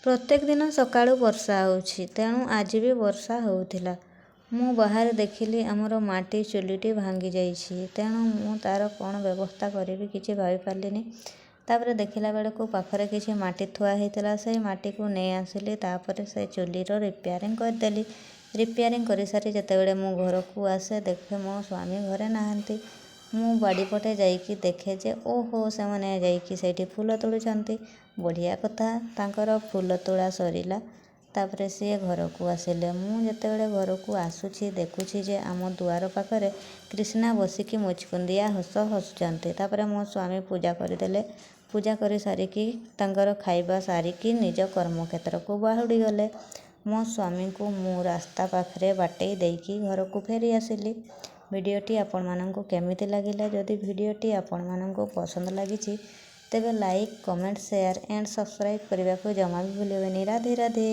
ପ୍ରତ୍ୟେକ ଦିନ ସକାଳୁ ବର୍ଷା ହେଉଛି, ତେଣୁ ଆଜି ବି ବର୍ଷା ହେଉଥିଲା। ମୁଁ ବାହାରେ ଦେଖିଲି ଆମର ମାଟି ଚୁଲିଟି ଭାଙ୍ଗି ଯାଇଛି। ତେଣୁ ମୁଁ ତା'ର କ'ଣ ବ୍ୟବସ୍ଥା କରିବି କିଛି ଭାବିପାରିଲିନି। ତାପରେ ଦେଖିଲା ବେଳକୁ ପାଖରେ କିଛି ମାଟି ଥୁଆ ହେଇଥିଲା। ସେଇ ମାଟିକୁ ନେଇ ଆସିଲି। ତାପରେ ସେ ଚୁଲିର ରିପେୟାରିଂ କରିଦେଲି। ରିପେୟାରିଂ କରିସାରି ଯେତେବେଳେ ମୁଁ ଘରକୁ ଆସେ, ଦେଖେ ମୋ ସ୍ୱାମୀ ଘରେ ନାହାନ୍ତି। ମୁଁ ବାଡ଼ିପଟେ ଯାଇକି ଦେଖେ ଯେ ଓହୋ, ସେମାନେ ଯାଇକି ସେଇଠି ଫୁଲ ତୋଳୁଛନ୍ତି। ବଢ଼ିଆ କଥା, ତାଙ୍କର ଫୁଲ ତୋଳା ସରିଲା। ତାପରେ ସିଏ ଘରକୁ ଆସିଲେ। ମୁଁ ଯେତେବେଳେ ଘରକୁ ଆସୁଛି, ଦେଖୁଛି ଯେ ଆମ ଦୁଆର ପାଖରେ କ୍ରିଷ୍ଣା ବସିକି ମୁଚକୁଣ୍ଡିଆ ହସ ହସୁଛନ୍ତି। ତାପରେ ମୋ ସ୍ୱାମୀ ପୂଜା କରିଦେଲେ। ପୂଜା କରି ସାରିକି ତାଙ୍କର ଖାଇବା ସାରିକି ନିଜ କର୍ମକ୍ଷେତ୍ରକୁ ବାହୁଡ଼ି ଗଲେ। ମୋ ସ୍ୱାମୀଙ୍କୁ ମୁଁ ରାସ୍ତା ପାଖରେ ବାଟେଇ ଦେଇକି ଘରକୁ ଫେରି ଆସିଲି। ଭିଡ଼ିଓଟି ଆପଣମାନଙ୍କୁ କେମିତି ଲାଗିଲା? ଯଦି ଭିଡ଼ିଓଟି ଆପଣମାନଙ୍କୁ ପସନ୍ଦ ଲାଗିଛି ତେବେ like, comment, share and subscribe କରିବାକୁ ଜମା ବି ଭୁଲିବେନି। ରାଧେ ରାଧେ।